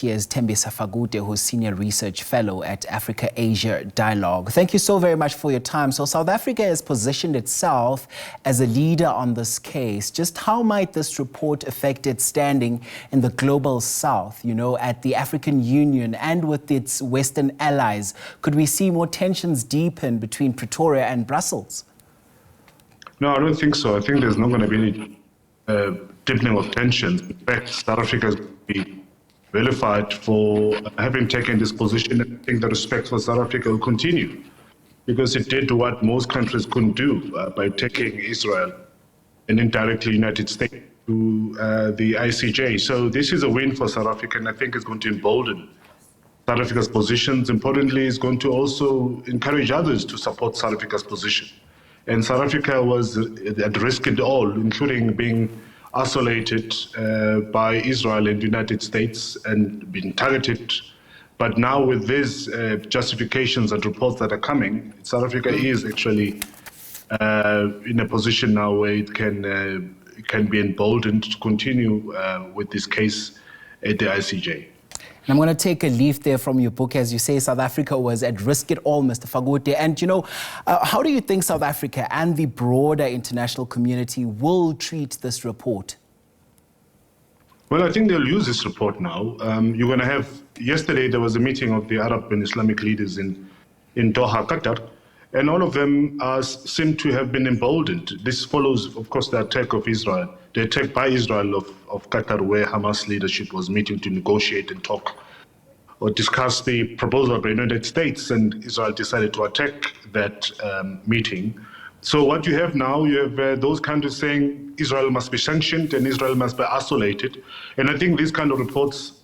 Here's Thembisa Fakude, who's Senior Research Fellow at Africa-Asia Dialogue. Thank you so very much for your time. So South Africa has positioned itself as a leader on this case. Just how might this report affect its standing in the global south, at the African Union and with its Western allies? Could we see more tensions deepen between Pretoria and Brussels? No, I don't think so. I think there's not going to be any deepening of tensions. In fact, South Africa is going to be vilified for having taken this position. I think the respect for South Africa will continue because it did what most countries couldn't do by taking Israel and indirectly United States to the ICJ. So this is a win for South Africa, and I think it's going to embolden South Africa's positions. Importantly, it's going to also encourage others to support South Africa's position. And South Africa was at risk in all, including being isolated by Israel and the United States and being targeted. But now with these justifications and reports that are coming, South Africa is actually in a position now where it can be emboldened to continue with this case at the ICJ. I'm going to take a leaf there from your book. As you say, South Africa was at risk at all, Mr. Fakude. And, how do you think South Africa and the broader international community will treat this report? Well, I think they'll use this report now. You're going to have, yesterday there was a meeting of the Arab and Islamic leaders in Doha, Qatar, and all of them seem to have been emboldened. This follows, of course, the attack of Israel, the attack by Israel of Qatar, where Hamas leadership was meeting to negotiate and talk or discuss the proposal by the United States, and Israel decided to attack that meeting. So what you have now, you have those countries saying Israel must be sanctioned and Israel must be isolated. And I think these kind of reports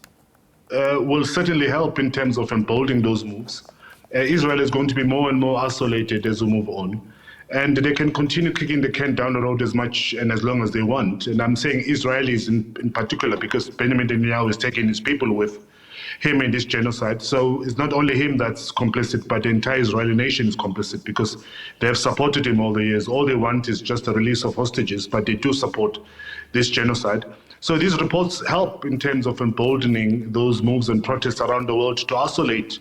will certainly help in terms of emboldening those moves. Israel is going to be more and more isolated as we move on. And they can continue kicking the can down the road as much and as long as they want. And I'm saying Israelis in particular, because Benjamin Netanyahu is taking his people with him in this genocide. So it's not only him that's complicit, but the entire Israeli nation is complicit because they have supported him all the years. All they want is just a release of hostages, but they do support this genocide. So these reports help in terms of emboldening those moves and protests around the world to isolate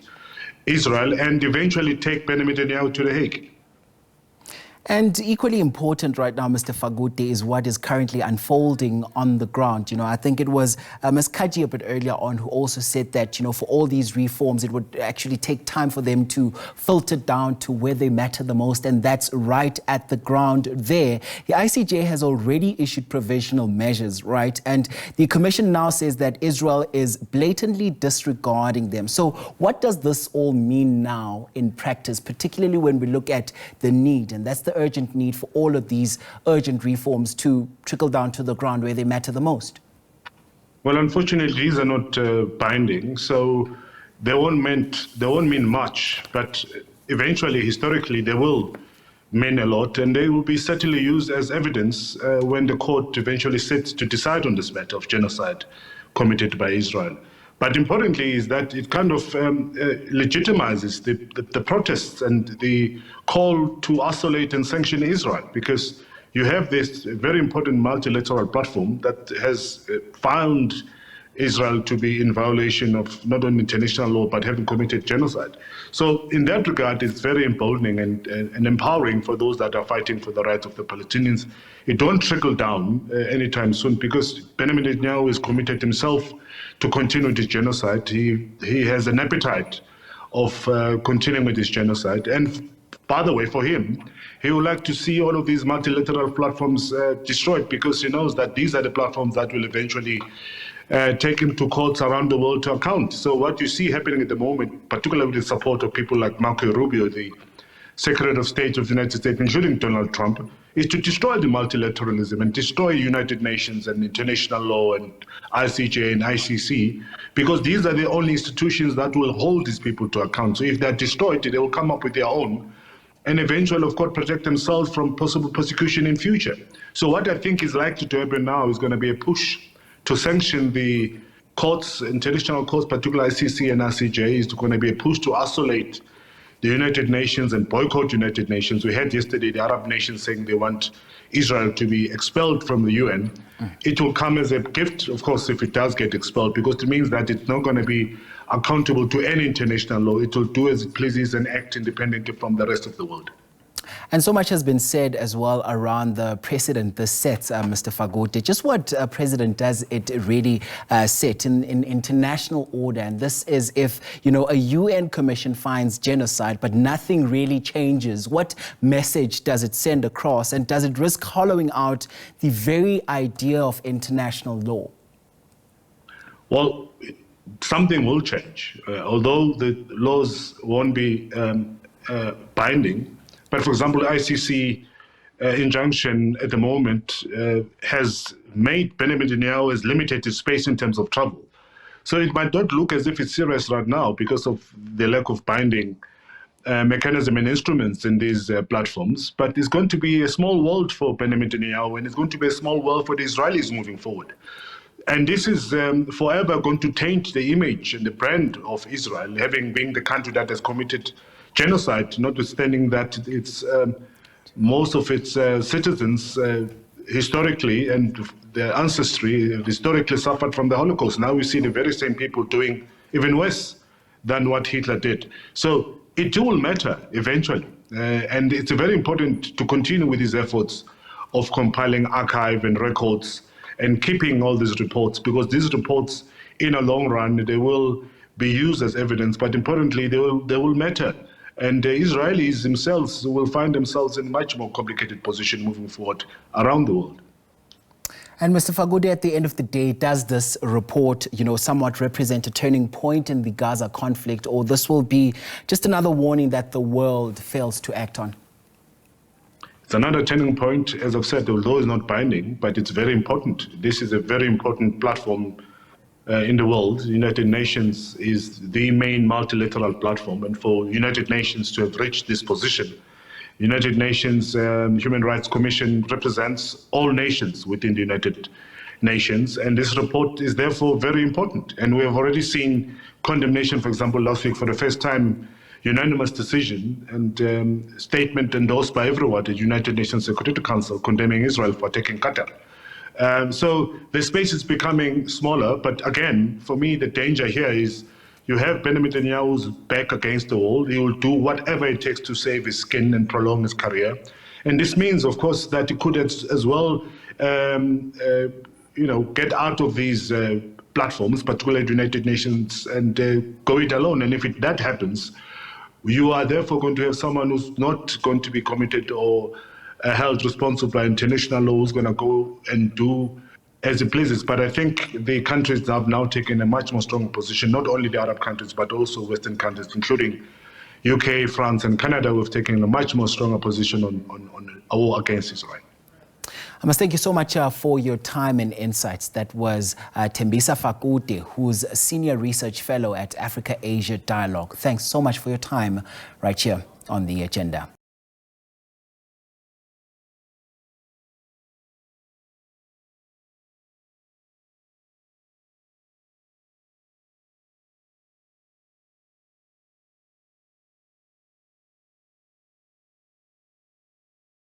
Israel and eventually take Benjamin Netanyahu to The Hague. And equally important right now, Mr. Fakude, is what is currently unfolding on the ground. I think it was Ms. Kaji a bit earlier on who also said that, for all these reforms, it would actually take time for them to filter down to where they matter the most, and that's right at the ground there. The ICJ has already issued provisional measures, right? And the Commission now says that Israel is blatantly disregarding them. So what does this all mean now in practice, particularly when we look at the need, and that's the urgent need for all of these urgent reforms to trickle down to the ground where they matter the most? Well, unfortunately, these are not binding, so they won't mean much, but eventually, historically, they will mean a lot, and they will be certainly used as evidence when the court eventually sits to decide on this matter of genocide committed by Israel. But importantly is that it kind of legitimizes the protests and the call to isolate and sanction Israel, because you have this very important multilateral platform that has found Israel to be in violation of not only international law, but having committed genocide. So in that regard, it's very emboldening and empowering for those that are fighting for the rights of the Palestinians. It don't trickle down anytime soon, because Benjamin Netanyahu is committed himself to continue this genocide. He has an appetite of continuing with this genocide. And by the way, for him, he would like to see all of these multilateral platforms destroyed, because he knows that these are the platforms that will eventually take him to courts around the world to account. So what you see happening at the moment, particularly with the support of people like Marco Rubio, the Secretary of State of the United States, including Donald Trump, is to destroy the multilateralism and destroy United Nations and international law and ICJ and ICC, because these are the only institutions that will hold these people to account. So if they're destroyed, they will come up with their own and eventually, of course, protect themselves from possible persecution in future. So what I think is likely to happen now is going to be a push to sanction the courts, international courts, particularly ICC and ICJ, is going to be a push to isolate the United Nations and boycott United Nations. We had yesterday the Arab nations saying they want Israel to be expelled from the UN. It will come as a gift, of course, if it does get expelled, because it means that it's not going to be accountable to any international law. It will do as it pleases and act independently from the rest of the world. And so much has been said as well around the precedent this sets, Mr. Fakude. Just what precedent does it really set in international order? And this is if, a UN commission finds genocide, but nothing really changes. What message does it send across? And does it risk hollowing out the very idea of international law? Well, something will change. Although the laws won't be binding, but for example, the ICC injunction at the moment has made Benjamin Netanyahu has limited his space in terms of travel. So it might not look as if it's serious right now because of the lack of binding mechanism and instruments in these platforms. But it's going to be a small world for Benjamin Netanyahu, and it's going to be a small world for the Israelis moving forward. And this is forever going to taint the image and the brand of Israel, having been the country that has committed genocide, notwithstanding that it's most of its citizens historically and their ancestry historically suffered from the Holocaust. Now we see the very same people doing even worse than what Hitler did. So it will matter eventually. And it's very important to continue with these efforts of compiling archive and records and keeping all these reports, because these reports, in a long run, they will be used as evidence, but importantly, they will matter. And the Israelis themselves will find themselves in a much more complicated position moving forward around the world. And Mr. Fakude, at the end of the day, does this report, somewhat represent a turning point in the Gaza conflict, or this will be just another warning that the world fails to act on? It's another turning point, as I've said, although it's not binding, but it's very important. This is a very important platform in the world. The United Nations is the main multilateral platform, and for United Nations to have reached this position, United Nations Human Rights Commission represents all nations within the United Nations, and this report is therefore very important. And we have already seen condemnation, for example, last week for the first time, unanimous decision and statement endorsed by everyone, the United Nations Security Council, condemning Israel for attacking Qatar. So the space is becoming smaller, but again, for me, the danger here is you have Benjamin Netanyahu's back against the wall. He will do whatever it takes to save his skin and prolong his career. And this means, of course, that he could as well, get out of these platforms, particularly the United Nations, and go it alone. And if that happens, you are therefore going to have someone who's not going to be committed or held responsible by international law, who's going to go and do as it pleases. But I think the countries have now taken a much more stronger position, not only the Arab countries, but also Western countries, including UK, France, and Canada, who have taken a much more stronger position on a war against Israel. I must thank you so much for your time and insights. That was Thembisa Fakude, who's a Senior Research Fellow at Africa-Asia Dialogue. Thanks so much for your time right here on The Agenda.